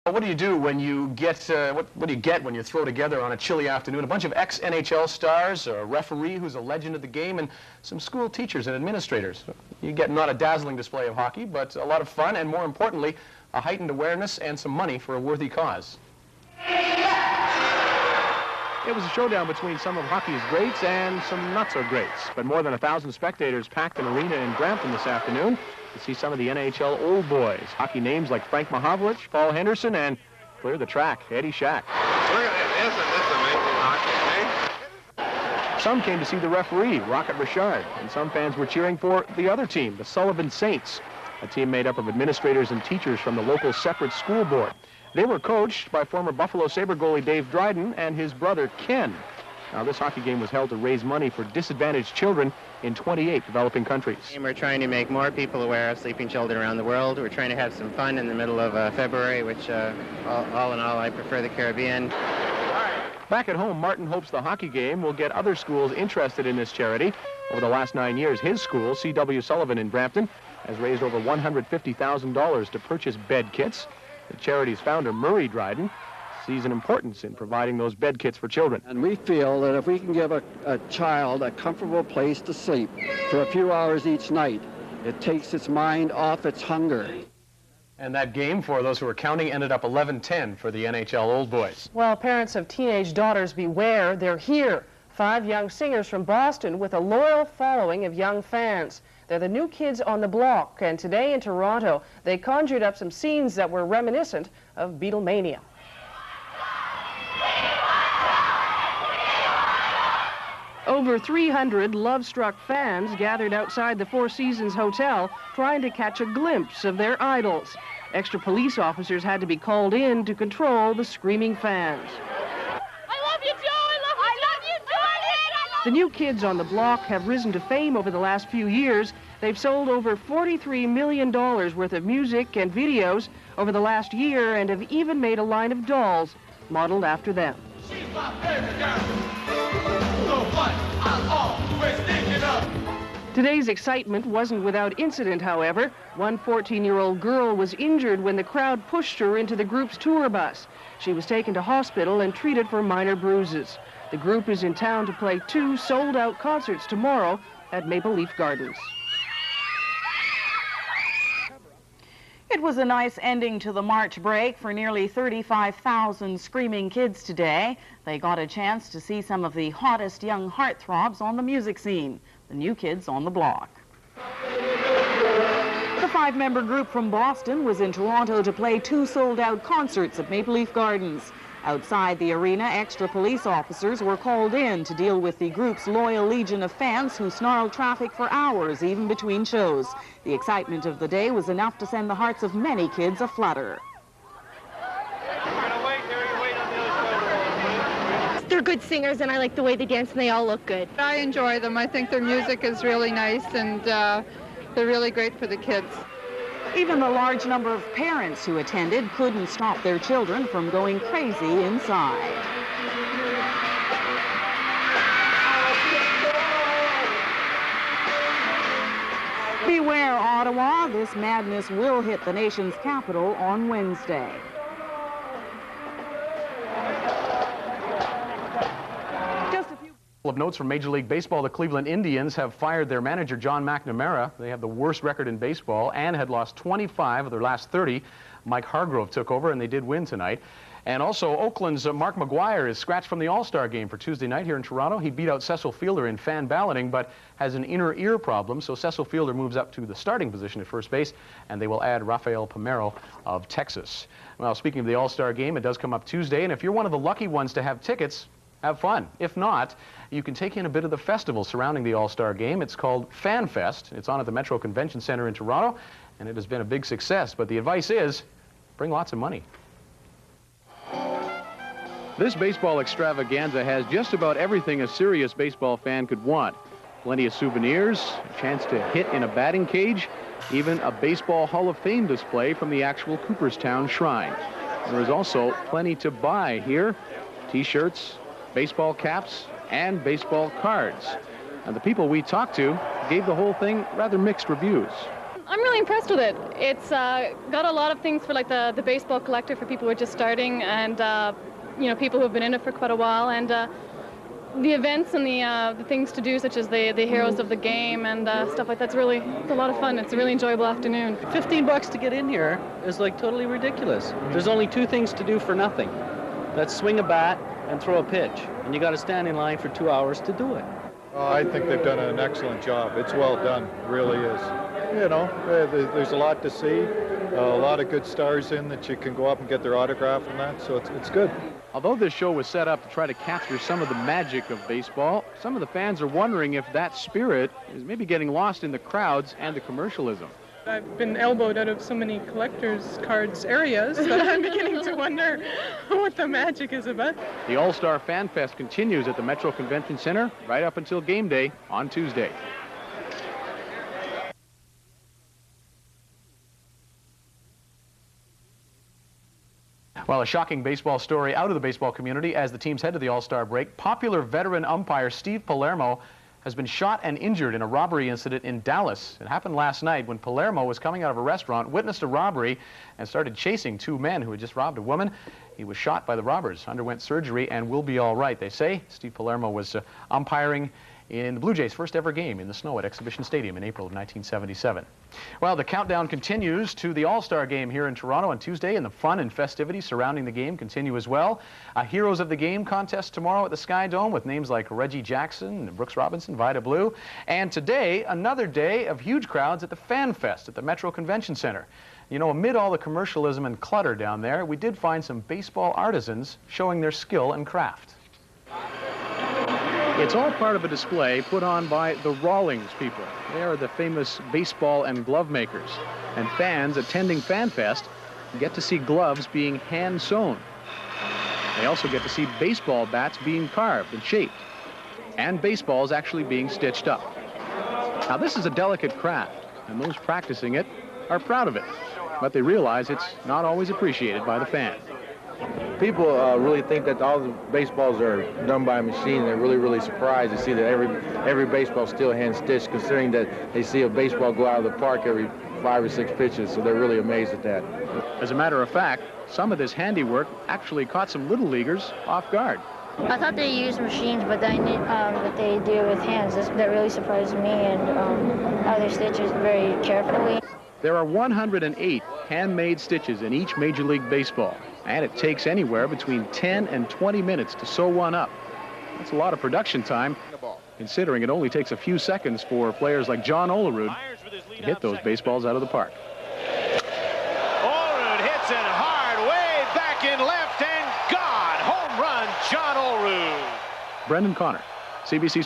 What do you do when you get, what do you get when you throw together on a chilly afternoon a bunch of ex-NHL stars, a referee who's a legend of the game, and some school teachers and administrators? You get not a dazzling display of hockey, but a lot of fun, and more importantly, a heightened awareness and some money for a worthy cause. It was a showdown between some of hockey's greats and some not-so-greats. But more than 1,000 spectators packed an arena in Brampton this afternoon to see some of the NHL old boys. Hockey names like Frank Mahovlich, Paul Henderson, and clear the track, Eddie Shack. Look at this amazing hockey, eh? Some came to see the referee, Rocket Richard, and some fans were cheering for the other team, the Sullivan Saints, a team made up of administrators and teachers from the local separate school board. They were coached by former Buffalo Sabre goalie Dave Dryden and his brother Ken. Now, this hockey game was held to raise money for disadvantaged children in 28 developing countries. We're trying to make more people aware of sleeping children around the world. We're trying to have some fun in the middle of February, which all in all, I prefer the Caribbean. Back at home, Martin hopes the hockey game will get other schools interested in this charity. Over the last 9 years, his school, C.W. Sullivan in Brampton, has raised over $150,000 to purchase bed kits. The charity's founder, Murray Dryden, sees an importance in providing those bed kits for children. And we feel that if we can give a child a comfortable place to sleep for a few hours each night, it takes its mind off its hunger. And that game, for those who are counting, ended up 11-10 for the NHL Old Boys. Well, parents of teenage daughters, beware, they're here. 5 young singers from Boston with a loyal following of young fans. They're the new kids on the block, and today in Toronto, they conjured up some scenes that were reminiscent of Beatlemania. Over 300 love-struck fans gathered outside the Four Seasons Hotel trying to catch a glimpse of their idols. Extra police officers had to be called in to control the screaming fans. The new kids on the block have risen to fame over the last few years. They've sold over $43 million worth of music and videos over the last year and have even made a line of dolls modeled after them. She's my favorite girl. So what? I'm always thinking of. Today's excitement wasn't without incident, however. One 14-year-old girl was injured when the crowd pushed her into the group's tour bus. She was taken to hospital and treated for minor bruises. The group is in town to play 2 sold-out concerts tomorrow at Maple Leaf Gardens. It was a nice ending to the March break for nearly 35,000 screaming kids today. They got a chance to see some of the hottest young heartthrobs on the music scene, the new kids on the block. The 5-member group from Boston was in Toronto to play 2 sold-out concerts at Maple Leaf Gardens. Outside the arena, extra police officers were called in to deal with the group's loyal legion of fans who snarled traffic for hours, even between shows. The excitement of the day was enough to send the hearts of many kids aflutter. They're good singers, and I like the way they dance, and they all look good. I enjoy them. I think their music is really nice, and they're really great for the kids. Even the large number of parents who attended couldn't stop their children from going crazy inside. Beware, Ottawa. This madness will hit the nation's capital on Wednesday. Of notes from Major League Baseball, the Cleveland Indians have fired their manager, John McNamara. They have the worst record in baseball and had lost 25 of their last 30. Mike Hargrove took over, and they did win tonight. And also, Oakland's Mark McGuire is scratched from the All-Star game for Tuesday night here in Toronto. He beat out Cecil Fielder in fan balloting, but has an inner ear problem, so Cecil Fielder moves up to the starting position at first base, and they will add Rafael Palmeiro of Texas. Well, speaking of the All-Star game, it does come up Tuesday, and if you're one of the lucky ones to have tickets, have fun. If not, you can take in a bit of the festival surrounding the All-Star Game. It's called Fan Fest. It's on at the Metro Convention Center in Toronto, and it has been a big success. But the advice is, bring lots of money. This baseball extravaganza has just about everything a serious baseball fan could want. Plenty of souvenirs, a chance to hit in a batting cage, even a Baseball Hall of Fame display from the actual Cooperstown Shrine. There is also plenty to buy here. T-shirts, baseball caps, and baseball cards. And the people we talked to gave the whole thing rather mixed reviews. I'm really impressed with it. It's got a lot of things for like the baseball collector for people who are just starting, and you know, people who have been in it for quite a while, and the events and the things to do, such as the heroes of the game and stuff like that's really, it's a lot of fun. It's a really enjoyable afternoon. $15 to get in here is like totally ridiculous. There's only two things to do for nothing. That's swing a bat and throw a pitch, and you got to stand in line for 2 hours to do it. I think they've done an excellent job. It's well done, really is. You know, there's a lot to see, a lot of good stars in that you can go up and get their autograph and that, so it's good. Although this show was set up to try to capture some of the magic of baseball, some of the fans are wondering if that spirit is maybe getting lost in the crowds and the commercialism. I've been elbowed out of so many collector's cards areas that I'm beginning to wonder what the magic is about. The All-Star Fan Fest continues at the Metro Convention Center right up until game day on Tuesday. Well, a shocking baseball story out of the baseball community as the teams head to the All-Star break. Popular veteran umpire Steve Palermo has been shot and injured in a robbery incident in Dallas. It happened last night when Palermo was coming out of a restaurant, witnessed a robbery, and started chasing two men who had just robbed a woman. He was shot by the robbers, underwent surgery, and will be all right, they say. Steve Palermo was umpiring in the Blue Jays' first ever game in the snow at Exhibition Stadium in April of 1977. Well, the countdown continues to the All-Star game here in Toronto on Tuesday, and the fun and festivities surrounding the game continue as well. A Heroes of the Game contest tomorrow at the Sky Dome with names like Reggie Jackson, Brooks Robinson, Vida Blue. And today, another day of huge crowds at the Fan Fest at the Metro Convention Center. You know, amid all the commercialism and clutter down there, we did find some baseball artisans showing their skill and craft. It's all part of a display put on by the Rawlings people. They are the famous baseball and glove makers. And fans attending Fan Fest get to see gloves being hand-sewn. They also get to see baseball bats being carved and shaped, and baseballs actually being stitched up. Now, this is a delicate craft, and those practicing it are proud of it, but they realize it's not always appreciated by the fans. People really think that all the baseballs are done by a machine. They're really surprised to see that every baseball is still hand-stitched, considering that they see a baseball go out of the park every 5 or 6 pitches, so they're really amazed at that. As a matter of fact, some of this handiwork actually caught some little leaguers off guard. I thought they used machines, but they do it with hands. That really surprised me, and how they stitch it very carefully. There are 108 handmade stitches in each Major League Baseball, and it takes anywhere between 10 and 20 minutes to sew one up. That's a lot of production time, considering it only takes a few seconds for players like John Olerud to hit those baseballs out of the park. Olerud hits it hard, way back in left, and gone. Home run, John Olerud. Brendan Connor, CBC